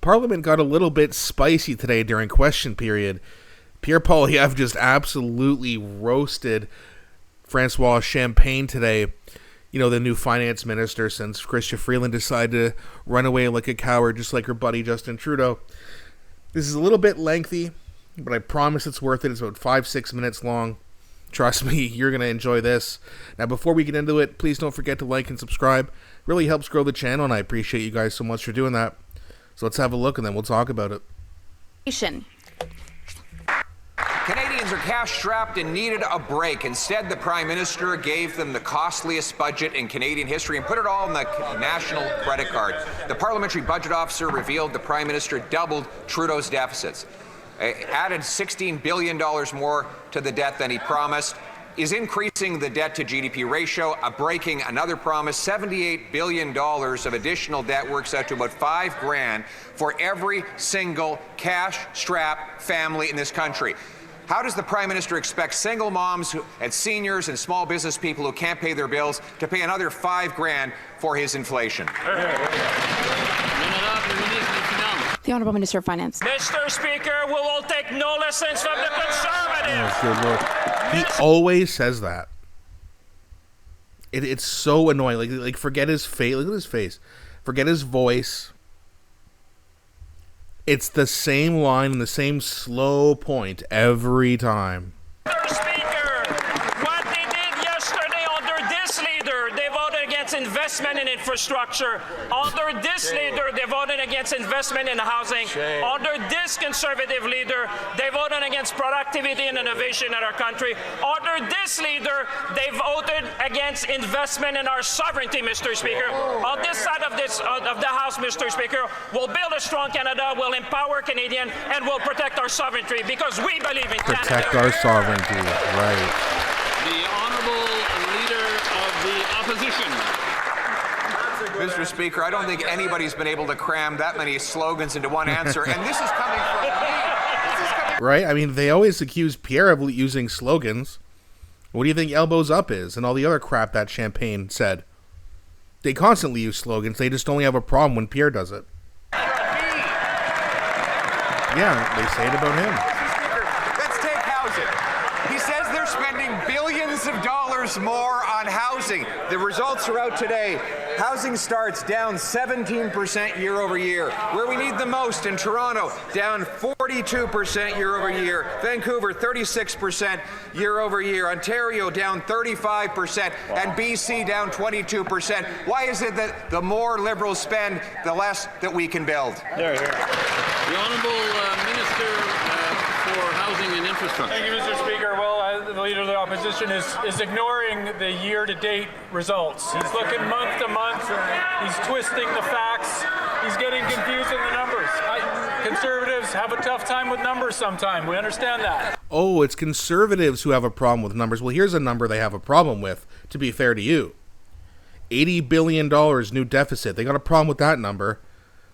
Parliament got a little bit spicy today during question period. Pierre-Poilievre just absolutely roasted Francois Champagne today, you know, the new finance minister since Chrystia Freeland decided to run away like a coward just like her buddy Justin Trudeau. This is a little bit lengthy, but I promise it's worth it. It's about 5-6 minutes long. Trust me, you're going to enjoy this. Now, before we get into it, please don't forget to like and subscribe. It really helps grow the channel, and I appreciate you guys so much for doing that. So let's have a look, and then we'll talk about it. Canadians are cash-strapped and needed a break. Instead, the Prime Minister gave them the costliest budget in Canadian history and put it all on the national credit card. The Parliamentary Budget Officer revealed the Prime Minister doubled Trudeau's deficits, added $16 billion more to the debt than he promised, is increasing the debt to GDP ratio, breaking another promise. $78 billion of additional debt works out to about $5,000 for every single cash-strapped family in this country. How does the Prime Minister expect single moms and seniors and small business people who can't pay their bills to pay another $5,000 for his inflation? The Honourable Minister of Finance. Mr. Speaker, we will take no lessons from the Conservatives. Oh, good Lord. He always says that. It's so annoying. Like forget his face. Look at his face. Forget his voice. It's the same line and the same slow point every time. Mr. Speaker, what they did yesterday under this leader, they voted against investment in infrastructure. Under this leader, they voted against investment in housing. Under this Conservative leader, they voted against productivity and innovation in our country. Under this leader, they voted against investment in our sovereignty, Mr. Speaker. On this side of the House, Mr. Speaker, we'll build a strong Canada, we'll empower Canadians, and we'll protect our sovereignty because we believe in Canada. Protect our sovereignty, right. The Honourable Leader of the Opposition. Mr. Speaker, I don't think anybody's been able to cram that many slogans into one answer, and this is coming from me. Right? I mean, they always accuse Pierre of using slogans. What do you think elbows up is and all the other crap that Champagne said? They constantly use slogans. They just only have a problem when Pierre does it. Yeah, they say it about him. Let's take housing. He says they're spending billions of dollars more on housing. The results are out today. Housing starts down 17% year over year. Where we need the most in Toronto, down 42% year over year. Vancouver, 36% year over year. Ontario, down 35%. And BC, down 22%. Why is it that the more Liberals spend, the less that we can build? The Honourable Minister for Housing and Infrastructure. Thank you, Mr. Speaker. Well, the Leader of the Opposition is ignoring the year-to-date results. He's looking month to month. He's twisting the facts. He's getting confused in the numbers. Conservatives have a tough time with numbers sometimes. We understand that. Oh, it's Conservatives who have a problem with numbers. Well, here's a number they have a problem with, to be fair to you. $80 billion new deficit. They got a problem with that number.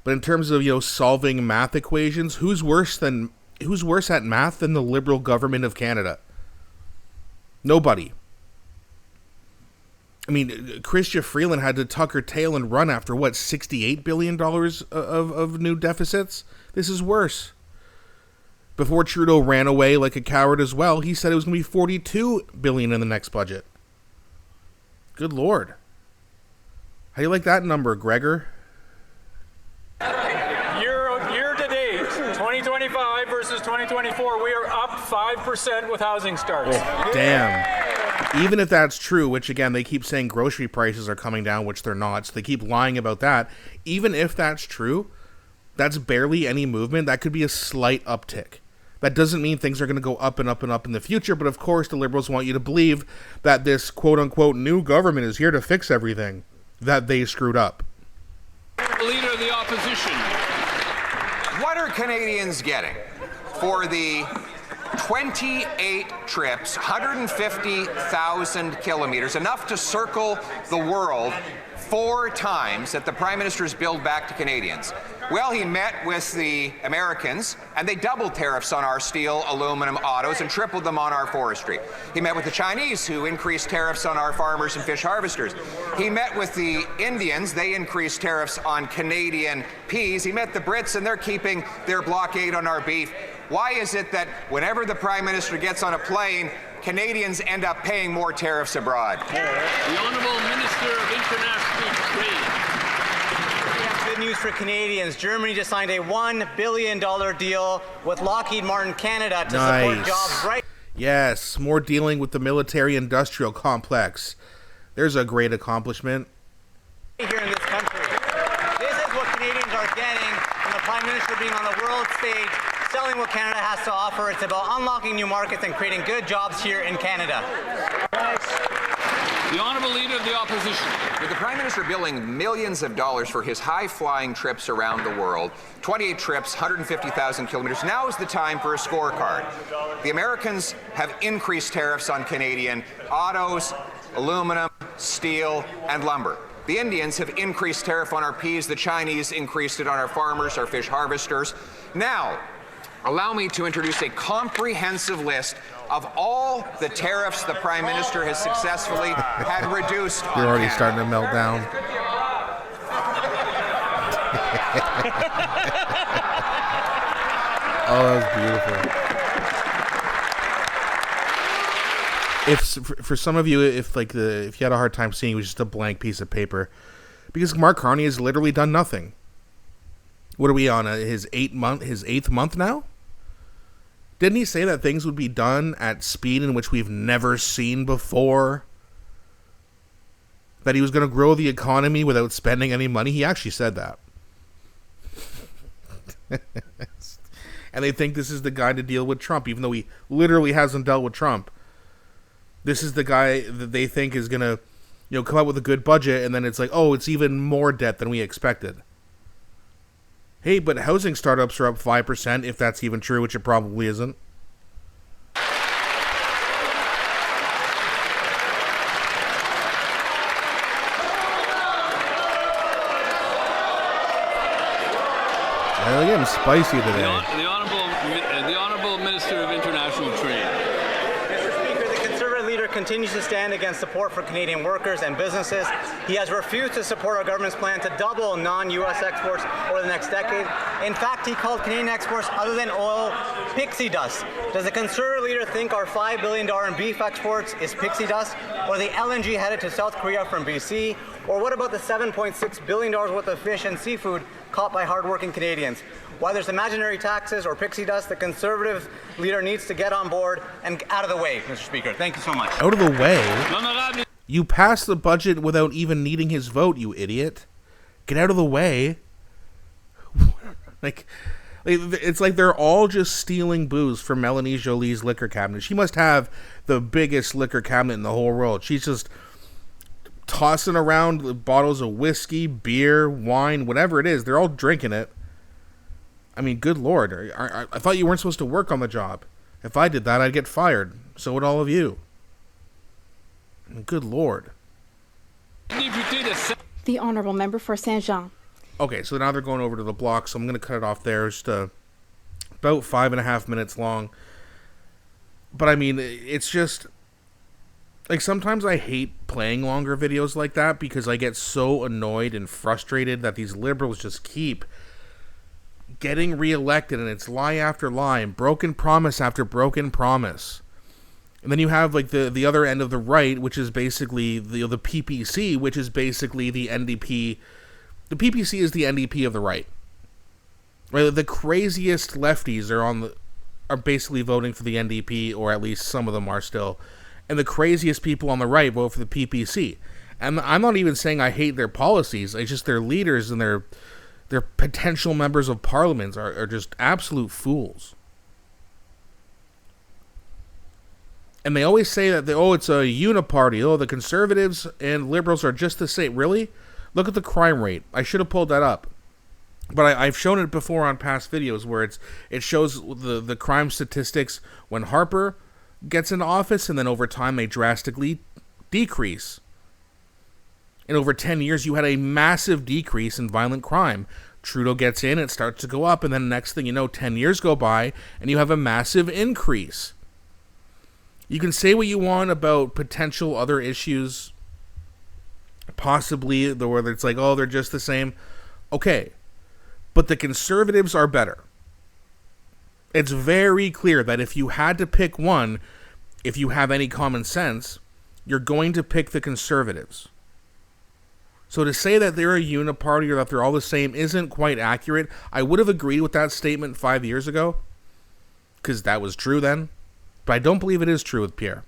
But in terms of, solving math equations, who's worse at math than the Liberal government of Canada? Nobody. I mean, Chrystia Freeland had to tuck her tail and run after, $68 billion of new deficits? This is worse. Before Trudeau ran away like a coward as well, he said it was going to be $42 billion in the next budget. Good Lord. How do you like that number, Gregor? Year to date, 2025 versus 2024, we are up 5% with housing starts. Oh, damn. Even if that's true, which again, they keep saying grocery prices are coming down, which they're not, so they keep lying about that. Even if that's true, that's barely any movement. That could be a slight uptick. That doesn't mean things are going to go up and up and up in the future, but of course the Liberals want you to believe that this quote-unquote new government is here to fix everything that they screwed up. Leader of the Opposition. What are Canadians getting for the 28 trips, 150,000 kilometers, enough to circle the world 4 times that the Prime Minister's billed back to Canadians. Well, he met with the Americans, and they doubled tariffs on our steel, aluminum, autos, and tripled them on our forestry. He met with the Chinese, who increased tariffs on our farmers and fish harvesters. He met with the Indians. They increased tariffs on Canadian peas. He met the Brits, and they're keeping their blockade on our beef. Why is it that whenever the Prime Minister gets on a plane, Canadians end up paying more tariffs abroad? The Honourable Minister of International Trade. We have good news for Canadians. Germany just signed a $1 billion deal with Lockheed Martin Canada to support jobs right. Yes, more dealing with the military-industrial complex. There's a great accomplishment. Here in this country. This is what Canadians are getting from the Prime Minister being on the world stage, selling what Canada has to offer. It's about unlocking new markets and creating good jobs here in Canada. The Honourable Leader of the Opposition. With the Prime Minister billing millions of dollars for his high-flying trips around the world, 28 trips, 150,000 kilometers, now is the time for a scorecard. The Americans have increased tariffs on Canadian autos, aluminum, steel, and lumber. The Indians have increased tariff on our peas. The Chinese increased it on our farmers, our fish harvesters. Now, allow me to introduce a comprehensive list of all the tariffs the Prime Minister has successfully had reduced on You're already Canada. starting to melt down. Oh, that was beautiful. For some of you, if you had a hard time seeing, it was just a blank piece of paper, because Mark Carney has literally done nothing. What are we on? His eighth month now? Didn't he say that things would be done at speed in which we've never seen before? That he was going to grow the economy without spending any money? He actually said that. And they think this is the guy to deal with Trump, even though he literally hasn't dealt with Trump. This is the guy that they think is going to, come up with a good budget, and then it's like, oh, it's even more debt than we expected. Hey, but housing startups are up 5%, if that's even true, which it probably isn't. Well, again, spicy today. The Honourable Minister of International Trade. Mr. Speaker, the Conservative leader continues to stand against support for Canadian workers and businesses. He has refused to support our government's plan to double non-U.S. exports over the next decade. In fact, he called Canadian exports, other than oil, pixie dust. Does the Conservative leader think our $5 billion in beef exports is pixie dust, or the LNG headed to South Korea from BC, or what about the $7.6 billion worth of fish and seafood caught by hardworking Canadians? Why there's imaginary taxes or pixie dust, the Conservative leader needs to get on board and out of the way, Mr. Speaker. Thank you so much. Out of the way? You passed the budget without even needing his vote, you idiot. Get out of the way. It's like they're all just stealing booze from Melanie Jolie's liquor cabinet. She must have the biggest liquor cabinet in the whole world. She's just tossing around bottles of whiskey, beer, wine, whatever it is. They're all drinking it. I mean, good Lord. I thought you weren't supposed to work on the job. If I did that, I'd get fired. So would all of you. I mean, good Lord. The Honourable Member for Saint-Jean. Okay, so now they're going over to the block, so I'm going to cut it off there. Just about 5.5 minutes long. But I mean, it's just... sometimes I hate playing longer videos like that because I get so annoyed and frustrated that these liberals just keep getting reelected, and it's lie after lie and broken promise after broken promise. And then you have the other end of the right, which is basically the PPC, which is basically the NDP. The PPC is the NDP of the right. Right? The craziest lefties are basically voting for the NDP, or at least some of them are still. And the craziest people on the right vote for the PPC. And I'm not even saying I hate their policies. It's just their leaders and their potential members of parliament are just absolute fools. And they always say that, it's a uniparty. Oh, the conservatives and liberals are just the same. Really? Look at the crime rate. I should have pulled that up. But I've shown it before on past videos where it shows the crime statistics when Harper gets into office, and then over time they drastically decrease. And over 10 years, you had a massive decrease in violent crime. Trudeau gets in, it starts to go up, and then next thing you know, 10 years go by, and you have a massive increase. You can say what you want about potential other issues, possibly, whether it's like, oh, they're just the same. Okay, but the Conservatives are better. It's very clear that if you had to pick one, if you have any common sense, you're going to pick the Conservatives. So to say that they're a uniparty or that they're all the same isn't quite accurate. I would have agreed with that statement 5 years ago, because that was true then. But I don't believe it is true with Pierre.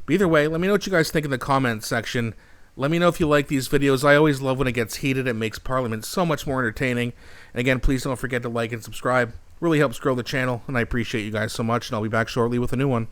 But either way, let me know what you guys think in the comments section. Let me know if you like these videos. I always love when it gets heated. It makes Parliament so much more entertaining. And again, please don't forget to like and subscribe. Really helps grow the channel, and I appreciate you guys so much, and I'll be back shortly with a new one.